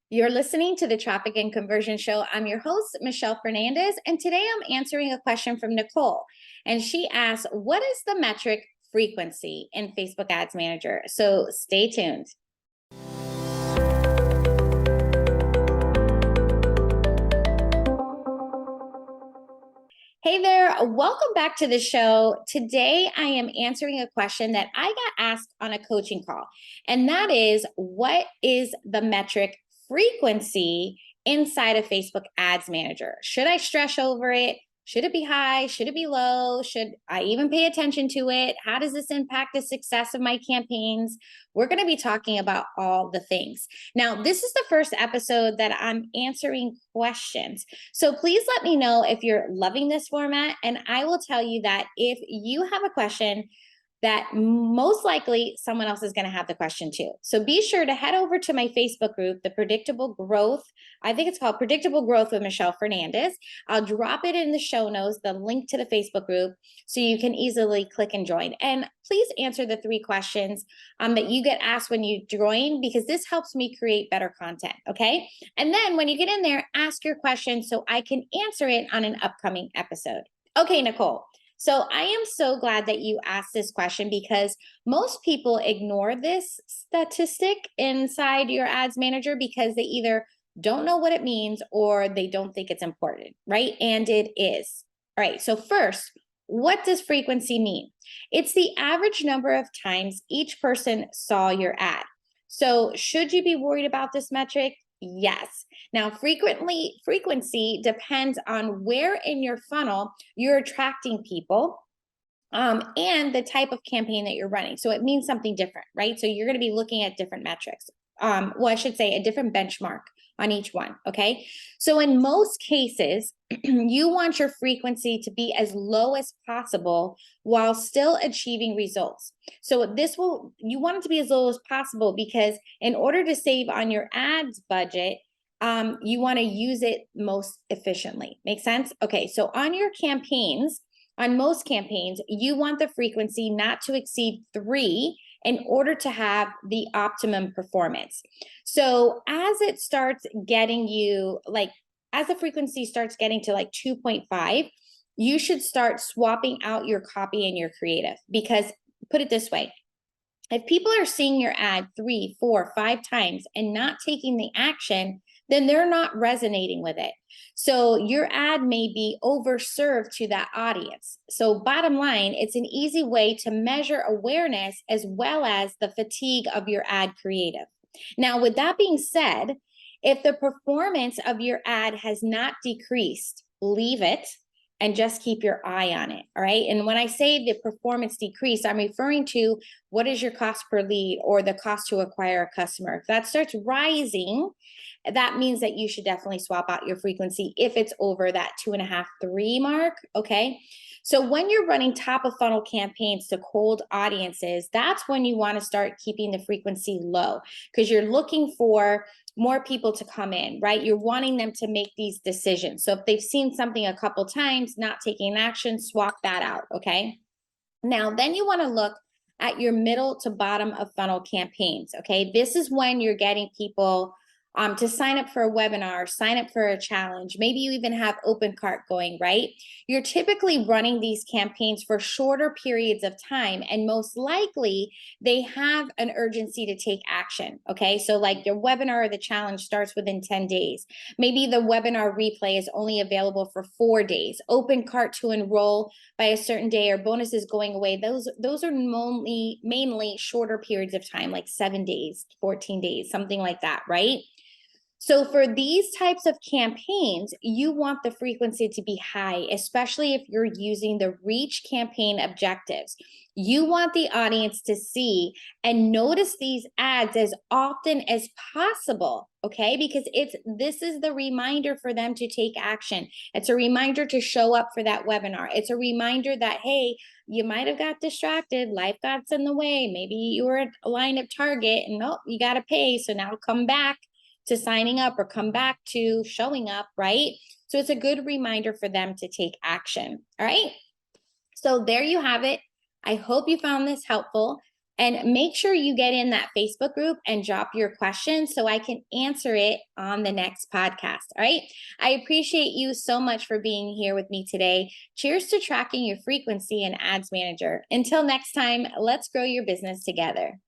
You're listening to the Traffic and Conversion Show. I'm your host, Michelle Fernandez, and today I'm answering a question from Nicole. And she asked, what is the metric frequency in Facebook Ads Manager? So stay tuned. Hey there, welcome back to the show. Today I am answering a question that I got asked on a coaching call, and that is, what is the metric frequency inside of Facebook Ads Manager? Should I stress over it? Should it be high? Should it be low? Should I even pay attention to it? How does this impact the success of my campaigns? We're going to be talking about all the things. Now, this is the first episode that I'm answering questions. So please let me know if you're loving this format. And I will tell you that if you have a question, that most likely someone else is going to have the question too. So be sure to head over to my Facebook group, the Predictable Growth. I think it's called Predictable Growth with Michelle Fernandez. I'll drop it in the show notes, the link to the Facebook group, so you can easily click and join. And please answer the 3 questions that you get asked when you join, because this helps me create better content, okay? And then when you get in there, ask your question so I can answer it on an upcoming episode. Okay, Nicole. So I am so glad that you asked this question, because most people ignore this statistic inside your ads manager because they either don't know what it means or they don't think it's important, right? And it is. All right, so first, what does frequency mean? It's the average number of times each person saw your ad. So should you be worried about this metric? Yes. Now, frequency depends on where in your funnel you're attracting people, and the type of campaign that you're running. So it means something different, right? So you're going to be looking at different metrics. Well, I should say a different benchmark on each one. Okay. So in most cases, you want your frequency to be as low as possible while still achieving results. So you want it to be as low as possible, because in order to save on your ads budget, you want to use it most efficiently. Make sense? Okay. So on most campaigns, you want the frequency not to exceed 3 in order to have the optimum performance. So as the frequency starts getting to like 2.5, you should start swapping out your copy and your creative. Because put it this way, if people are seeing your ad 3, 4, 5 times and not taking the action, then they're not resonating with it. So your ad may be overserved to that audience. So bottom line, it's an easy way to measure awareness as well as the fatigue of your ad creative. Now, with that being said, if the performance of your ad has not decreased, leave it and just keep your eye on it. All right. And when I say the performance decrease, I'm referring to what is your cost per lead or the cost to acquire a customer. If that starts rising, that means that you should definitely swap out your frequency if it's over that 2.5, 3 mark. Okay. So when you're running top of funnel campaigns to cold audiences, that's when you want to start keeping the frequency low, because you're looking for more people to come in, right? You're wanting them to make these decisions. So if they've seen something a couple times, not taking action, swap that out. Okay. Now, then you want to look at your middle to bottom of funnel campaigns. Okay. This is when you're getting people to sign up for a webinar, sign up for a challenge. Maybe you even have open cart going, right? You're typically running these campaigns for shorter periods of time, and most likely they have an urgency to take action. Okay, so like your webinar or the challenge starts within 10 days. Maybe the webinar replay is only available for 4 days. Open cart to enroll by a certain day, or bonuses going away. Those are mainly shorter periods of time, like 7 days, 14 days, something like that, right? So for these types of campaigns, you want the frequency to be high, especially if you're using the reach campaign objectives. You want the audience to see and notice these ads as often as possible, okay? Because this is the reminder for them to take action. It's a reminder to show up for that webinar. It's a reminder that, hey, you might have got distracted, life got in the way. Maybe you were at a line of Target and nope, you got to pay. So now come back to signing up or come back to showing up, right? So it's a good reminder for them to take action. All right. So there you have it. I hope you found this helpful. And make sure you get in that Facebook group and drop your question so I can answer it on the next podcast. All right. I appreciate you so much for being here with me today. Cheers to tracking your frequency in Ads Manager. Until next time, let's grow your business together.